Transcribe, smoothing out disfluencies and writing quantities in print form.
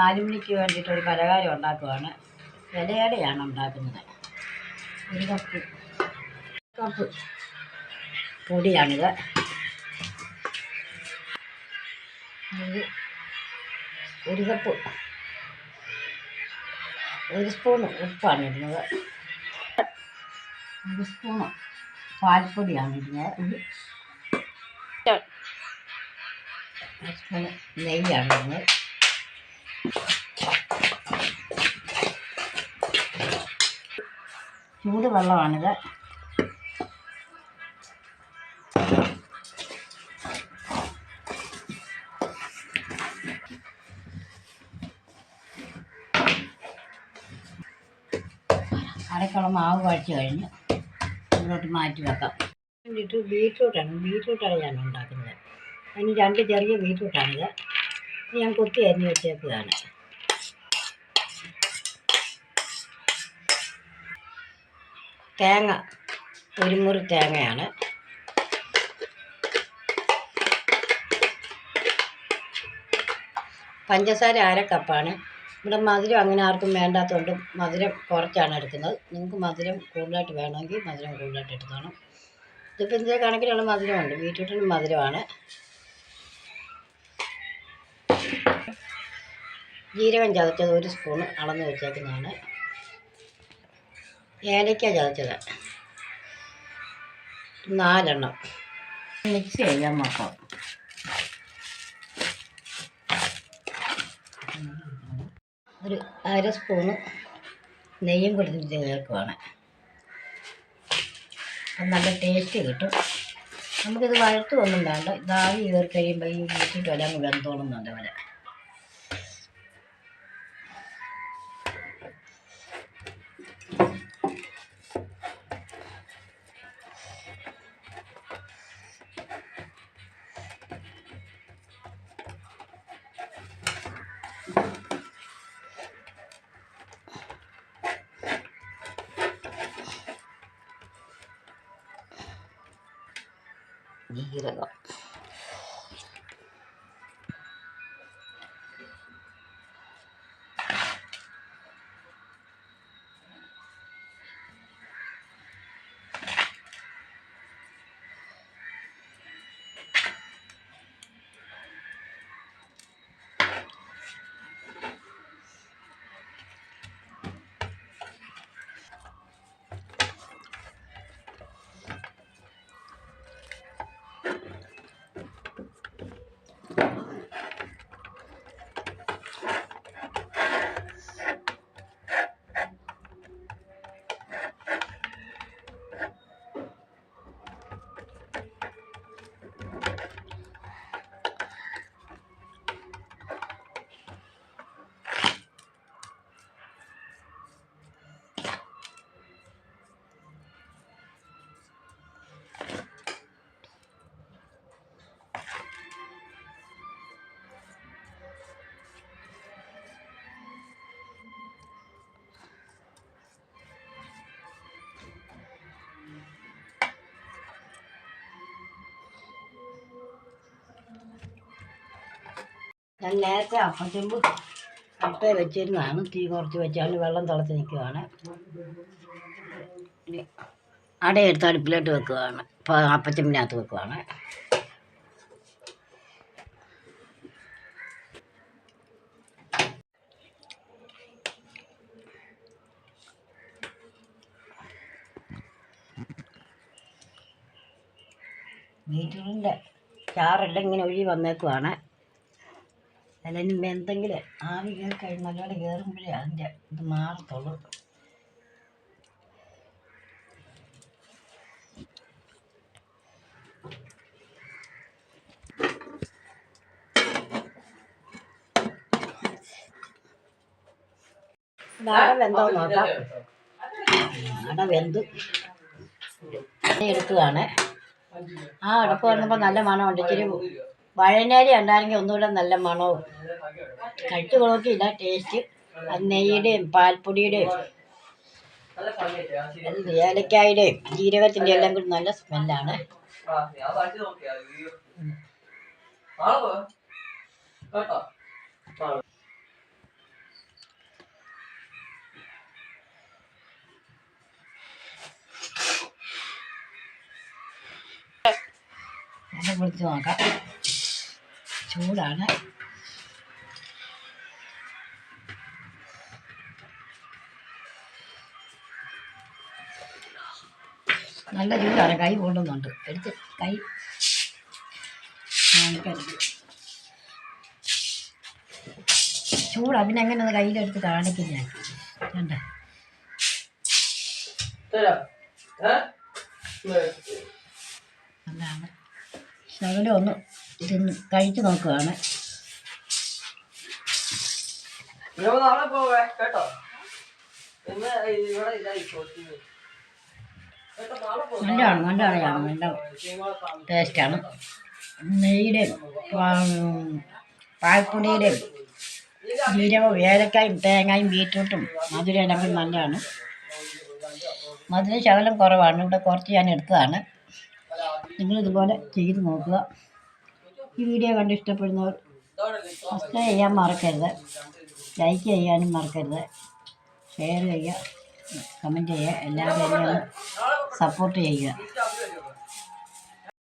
4 മണിക്ക് വേണ്ടിയിട്ട് ഒരു പലഹാരം ഉണ്ടാക്കുവാണ്. ഇലയടയാണ് ഉണ്ടാക്കുന്നത്. 1 കപ്പ് പൊടിയാണിത്. ഒരു കപ്പ് 1 സ്പൂണ് ഉപ്പാണ് ഇടുന്നത്. 1 സ്പൂണ് പാൽപ്പൊടിയാണ് ഇടുന്നത്. 1 സ്പൂണ് നെയ്യാണ് ഇടുന്നത്. ചൂട് വെള്ളമാണിത്. അരക്കുള്ള മാവ് കുഴച്ച് കഴിഞ്ഞ് ഇതിലോട്ട് മാറ്റി വെക്കാം. വേണ്ടിയിട്ട് ബീറ്റ്റൂട്ടാണ് ഞാൻ ഉണ്ടാക്കുന്നത്. അതിന് 2 ചെറിയ ബീറ്റ്റൂട്ടാണിത്. ഞാൻ കൊത്തി അരിഞ്ഞ് വെച്ചേക്കുകയാണ്. തേങ്ങ 1 മുറി തേങ്ങയാണ്. പഞ്ചസാര 1/2 കപ്പാണ്. ഇവിടെ മധുരം അങ്ങനെ ആർക്കും വേണ്ടാത്തതുകൊണ്ട് മധുരം കുറച്ചാണ് എടുക്കുന്നത്. നിങ്ങൾക്ക് മധുരം കൂടുതലായിട്ട് വേണമെങ്കിൽ മധുരം കൂടുതലായിട്ട് എടുത്തോണം. ഇതിപ്പോൾ ഇതിൻ്റെ കണക്കിലുള്ള മധുരമുണ്ട്. ബീറ്റ്റൂട്ടിന് മധുരമാണ്. ജീരകം ചതച്ചത് 1 സ്പൂണ് അളന്ന് വെച്ചേക്കുന്നതാണ്. ഏലക്ക ചതച്ചത് 4 എണ്ണം. മിക്സ് ചെയ്യാൻ നോക്കാം. ഒരു 1/2 സ്പൂണ് നെയ്യും കൊടുത്തിട്ട് ചേർക്കുവാണ്. അത് നല്ല ടേസ്റ്റ് കിട്ടും. നമുക്കിത് വഴറ്റുമൊന്നും വേണ്ട. ഇതാവി കയറി കഴിയുമ്പോൾ ഈ ബീറ്റ്റൂട്ട് എല്ലാം കൂടെ വെന്തോളും നല്ലപോലെ. ജീരകം ഞാൻ നേരത്തെ അപ്പച്ചെമ്പ് അടുപ്പേ വെച്ചിരുന്നതാണ്. തീ കുറച്ച് വെച്ചാൽ വെള്ളം തിളച്ച് നിൽക്കുകയാണ്. അടയെടുത്ത് അടുപ്പിലോട്ട് വെക്കുകയാണ്. ഇപ്പോൾ അപ്പച്ചെമ്പിനകത്ത് വെക്കുകയാണ്. ബീറ്റ്റൂട്ടിൻ്റെ ചാറെല്ലാം ഇങ്ങനെ ഒഴുകി വന്നേക്കുവാണ്. അല്ലെങ്കിൽ എന്തെങ്കിലും ആവി കയറി കഴിഞ്ഞ് നല്ലപോലെ കയറുമ്പോഴേ അതിൻ്റെ ഇത് മാറത്തുള്ളൂ. അട വെന്തോ നോക്കാം. അട വെന്ത് എടുക്കുകയാണ്. ആ അടപ്പ് വന്നപ്പോൾ നല്ല മണമുണ്ട്. ഇച്ചിരി വഴനേരി ഉണ്ടായിരുന്നെങ്കിൽ ഒന്നുകൂടെ നല്ല മണവും. കഴിച്ചു നോക്കിയില്ല. ടേസ്റ്റ് അത് നെയ്യുടെയും പാൽപ്പൊടിയുടെയും ഏലക്കായുടെയും ജീരകത്തിൻ്റെ എല്ലാം കൂടി നല്ല സ്മെല്ലാണ്. ഒന്ന് പൊളിച്ച് നോക്കാം. ചൂടാണ്. നല്ല ചൂടാണ്. കൈ കൊള്ളുന്നുണ്ട്. എടുത്ത് കൈ കാണിക്കരുത്. ചൂടാ. പിന്നെ എങ്ങനെ ഒന്ന് കയ്യിലെടുത്ത് കാണിക്കും ഞാൻ. കണ്ട അതാണ്. ശകലം ഒന്ന് ഇതൊന്ന് കഴിച്ച് നോക്കുകയാണ്. നല്ലതാണ്. നല്ല ടേസ്റ്റാണ്. നെയ്യുടെയും പാൽപ്പൊടിയുടെയും ജീരകവും ഏലക്കായും തേങ്ങയും ബീറ്റ്റൂട്ടും മധുരം എല്ലാം നല്ലതാണ്. മധുരം ശകലം കുറവാണ്. ഇവിടെ കുറച്ച് ഞാൻ എടുത്തതാണ്. നിങ്ങളിതുപോലെ ചെയ്ത് നോക്കുക. ഈ വീഡിയോ കണ്ട് ഇഷ്ടപ്പെടുന്നവർ സബ്സ്ക്രൈബ് ചെയ്യാൻ മറക്കരുത്. ലൈക്ക് ചെയ്യാനും മറക്കരുത്. ഷെയർ ചെയ്യുക, കമൻറ്റ് ചെയ്യുക. എല്ലാവരും എന്നെ ഒന്ന് സപ്പോർട്ട് ചെയ്യുക.